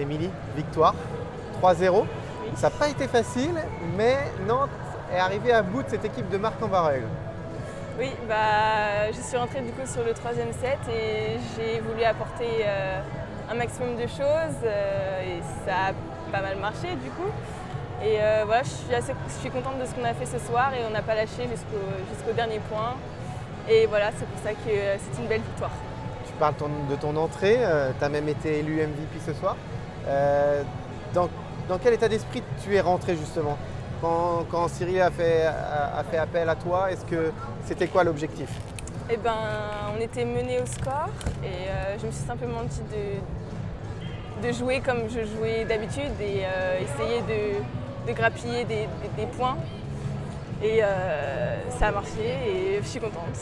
Émilie, victoire, 3-0. Oui. Ça n'a pas été facile, mais Nantes est arrivé à bout de cette équipe de Marc-en-Barœul. Oui, je suis rentrée du coup sur le troisième set et j'ai voulu apporter un maximum de choses et ça a pas mal marché du coup. Et voilà, je suis contente de ce qu'on a fait ce soir et on n'a pas lâché jusqu'au dernier point. Et voilà, c'est pour ça que c'est une belle victoire. Tu parles de ton entrée, tu as même été élu MVP ce soir. Dans quel état d'esprit tu es rentré justement quand Cyril a fait appel à toi, c'était quoi l'objectif? Eh ben, on était mené au score et je me suis simplement dit de jouer comme je jouais d'habitude et essayer de grappiller des points. Et ça a marché et je suis contente.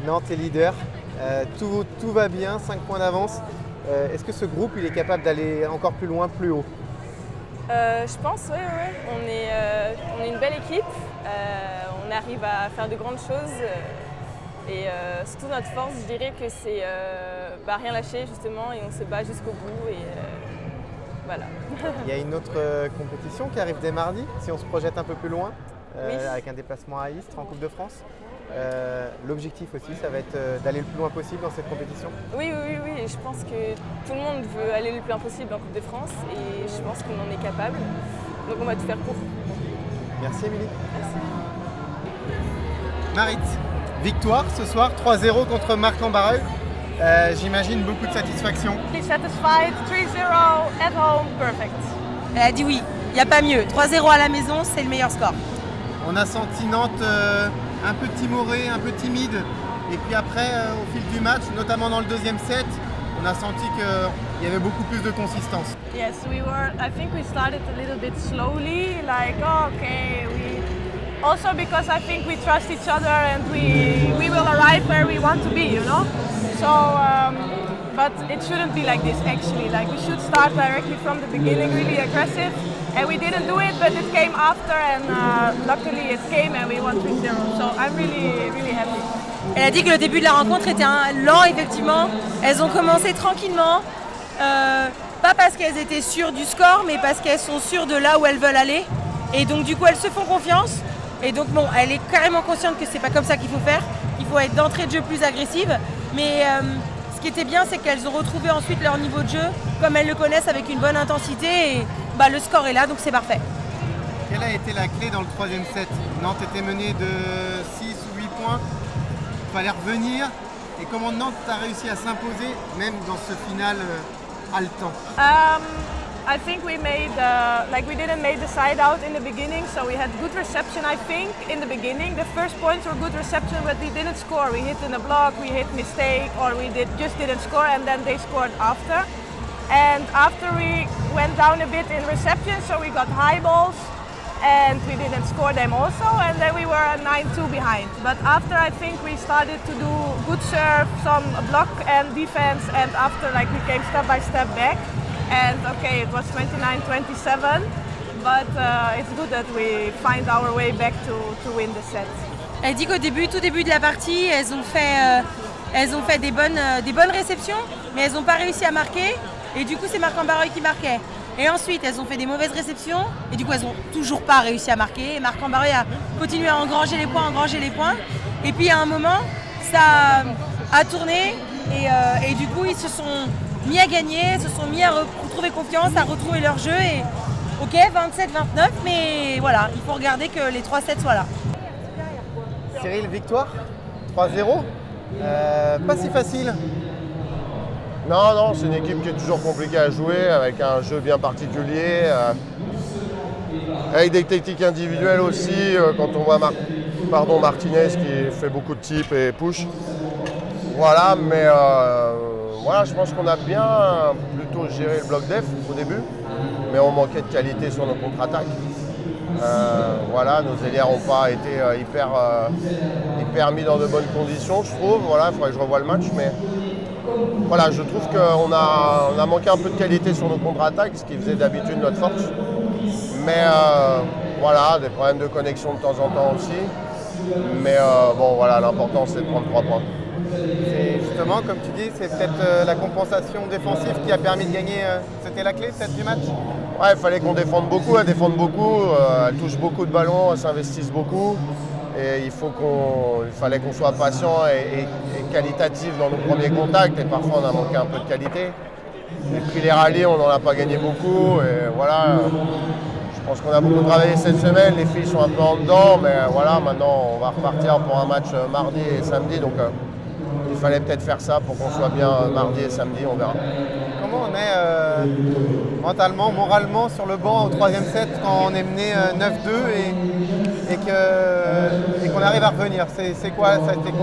Nantes est leader, tout va bien, 5 points d'avance. Est-ce que ce groupe il est capable d'aller encore plus loin, plus haut? Je pense, oui. On est une belle équipe, on arrive à faire de grandes choses et surtout notre force, je dirais que c'est rien lâcher justement et on se bat jusqu'au bout et voilà. Il y a une autre compétition qui arrive dès mardi, si on se projette un peu plus loin, Oui. avec un déplacement à Istres en Coupe de France. L'objectif aussi, ça va être d'aller le plus loin possible dans cette compétition. Oui, je pense que tout le monde veut aller le plus loin possible en Coupe de France et je pense qu'on en est capable. Donc on va tout faire pour. Merci Émilie. Merci. Marit, victoire ce soir, 3-0 contre Marc-en-Barœul. J'imagine beaucoup de satisfaction. Satisfied, 3-0 at home, perfect. Elle a dit oui, il n'y a pas mieux. 3-0 à la maison, c'est le meilleur score. On a senti Nantes un peu timoré, un peu timide. Et puis après, au fil du match, notamment dans le deuxième set, on a senti qu'il y avait beaucoup plus de consistance. Yes, I think we started a little bit slowly, like, oh, okay, also because I think we trust each other and we will arrive where we want to be, you know? So, but it shouldn't be like this actually, like we should start directly from the beginning, really aggressive. And we didn't do it, but it came after and luckily it came and we won 3-0. So I'm really, really happy. Elle a dit que le début de la rencontre était lent, effectivement. Elles ont commencé tranquillement, pas parce qu'elles étaient sûres du score, mais parce qu'elles sont sûres de là où elles veulent aller. Et donc du coup, elles se font confiance. Et donc bon, elle est carrément consciente que c'est pas comme ça qu'il faut faire. Il faut être d'entrée de jeu plus agressive. Mais ce qui était bien, c'est qu'elles ont retrouvé ensuite leur niveau de jeu, comme elles le connaissent, avec une bonne intensité. Et le score est là, donc c'est parfait. Quelle a été la clé dans le troisième set? Nantes était menée de 6 ou 8 points. Il fallait revenir. Et comment Nantes a réussi à s'imposer, même dans ce final haletant? I think we made, we didn't make the side out in the beginning, so we had good reception, I think, in the beginning. The first points were good reception, but we didn't score. We hit in a block, we hit mistake, or we just didn't score, and then they scored after. And after we went down a bit in reception, so we got high balls, and we didn't score them also, and then we were 9-2 behind. But after, I think we started to do good serve, some block and defense, and after we came step by step back. And okay, it was 29-27, but it's good that we find our way back to win the set. Elle dit qu'au début, tout début de la partie, elles ont fait des bonnes réceptions, mais elles n'ont pas réussi à marquer. Et du coup, c'est Marc-en-Barœul qui marquait. Et ensuite, elles ont fait des mauvaises réceptions, et du coup, elles n'ont toujours pas réussi à marquer. Et Marc-en-Barœul a continué à engranger les points. Et puis à un moment, ça a tourné, et du coup, ils se sont mis à gagner, se sont mis à retrouver confiance, à retrouver leur jeu. Et ok, 27-29, mais voilà, il faut regarder que les 3 sets soient là. Cyril, victoire 3-0, pas si facile. Non, c'est une équipe qui est toujours compliquée à jouer, avec un jeu bien particulier, avec des techniques individuelles aussi, quand on voit Martinez qui fait beaucoup de tips et push. Voilà, mais je pense qu'on a bien plutôt géré le bloc def au début, mais on manquait de qualité sur nos contre-attaques. Nos ailières n'ont pas été hyper mis dans de bonnes conditions, je trouve. Voilà, il faudrait que je revoie le match, mais voilà, je trouve qu'on a manqué un peu de qualité sur nos contre-attaques, ce qui faisait d'habitude notre force. Mais des problèmes de connexion de temps en temps aussi. Mais l'important c'est de prendre 3 points. C'est justement, comme tu dis, c'est peut-être la compensation défensive qui a permis de gagner. C'était la clé peut-être du match? Ouais, il fallait qu'on défende beaucoup, elle défende beaucoup, elle touche beaucoup de ballons, elle s'investisse beaucoup. Et il fallait qu'on soit patient et qualitatif dans nos premiers contacts. Et parfois, on a manqué un peu de qualité. Et puis les rallyes, on n'en a pas gagné beaucoup. Et voilà, je pense qu'on a beaucoup travaillé cette semaine. Les filles sont un peu en dedans. Mais voilà, maintenant, on va repartir pour un match mardi et samedi. Donc, il fallait peut-être faire ça pour qu'on soit bien mardi et samedi. On verra. Comment on est mentalement, moralement sur le banc au troisième set quand on est mené 9-2 et qu'on arrive à revenir? Ça a été quoi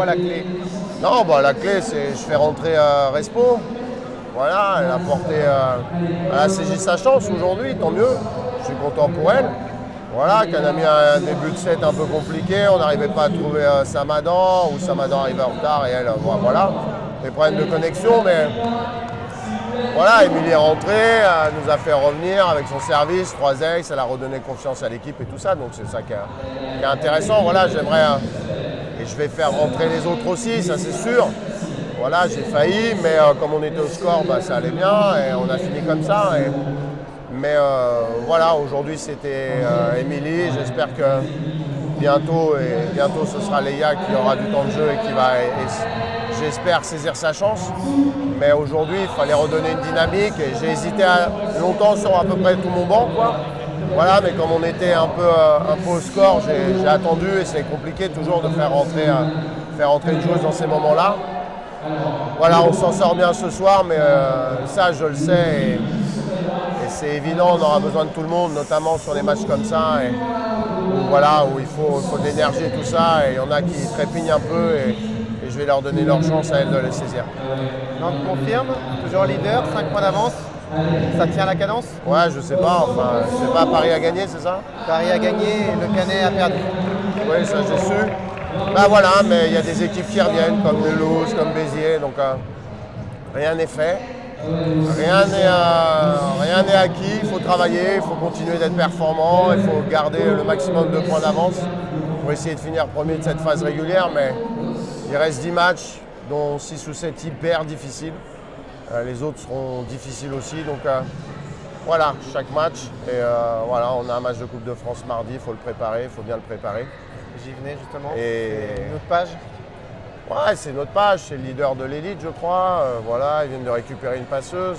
la clé? Non, bah, la clé, c'est je fais rentrer Respo. Voilà, elle a porté, elle a saisi sa chance aujourd'hui, tant mieux. Je suis content pour elle. Voilà, qu'elle a mis un début de set un peu compliqué. On n'arrivait pas à trouver Samadan, ou Samadan arrivait en retard et elle, voilà, des problèmes de connexion. Mais voilà, Émilie est rentrée, elle nous a fait revenir avec son service, 3 aces, elle a redonné confiance à l'équipe et tout ça. Donc c'est ça qui est intéressant. Voilà, j'aimerais, et je vais faire rentrer les autres aussi, ça c'est sûr. Voilà, j'ai failli, mais comme on était au score, bah, ça allait bien et on a fini comme ça. Mais voilà, aujourd'hui c'était Émilie. J'espère que bientôt ce sera Léa qui aura du temps de jeu et qui va, j'espère, saisir sa chance. Mais aujourd'hui, il fallait redonner une dynamique et j'ai hésité longtemps sur à peu près tout mon banc, quoi. Voilà, mais comme on était un peu au score, j'ai attendu et c'est compliqué toujours de faire rentrer une joueuse dans ces moments-là. Voilà, on s'en sort bien ce soir, mais ça, je le sais. Et c'est évident, on aura besoin de tout le monde, notamment sur les matchs comme ça, où il faut de l'énergie et tout ça. Et il y en a qui trépignent un peu et je vais leur donner leur chance à elles de les saisir. Nantes confirme, toujours leader, 5 points d'avance. Ça tient la cadence? Ouais, je sais pas. Enfin, je sais pas, Paris a gagné, c'est ça? Paris a gagné et le Canet a perdu. Oui, ça j'ai su. Ben voilà, mais il y a des équipes qui reviennent, comme Mulhouse, comme Béziers, donc rien n'est fait. Rien n'est acquis, il faut travailler, il faut continuer d'être performant, il faut garder le maximum de points d'avance pour essayer de finir premier de cette phase régulière, mais il reste 10 matchs, dont 6 ou 7 hyper difficiles. Les autres seront difficiles aussi, donc voilà, chaque match. Et voilà, on a un match de Coupe de France mardi, il faut le préparer, il faut bien le préparer. J'y venais justement, et c'est une autre page. Ouais, c'est notre page, c'est le leader de l'élite, je crois. Voilà, ils viennent de récupérer une passeuse.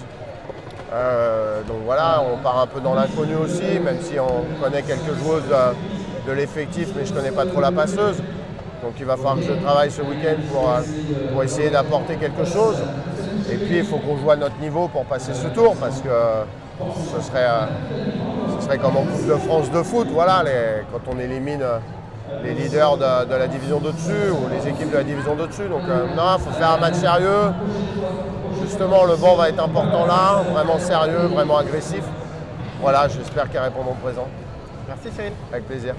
Donc voilà, on part un peu dans l'inconnu aussi, même si on connaît quelques joueuses de l'effectif, mais je ne connais pas trop la passeuse. Donc il va falloir que je travaille ce week-end pour essayer d'apporter quelque chose. Et puis il faut qu'on joue à notre niveau pour passer ce tour, parce que ce serait comme en Coupe de France de foot, voilà, quand on élimine les leaders de la division d'au-dessus ou les équipes de la division d'au-dessus. Donc non, il faut faire un match sérieux. Justement, le banc va être important là, vraiment sérieux, vraiment agressif. Voilà, j'espère qu'elles répondront présent. Merci Cyril. Avec plaisir.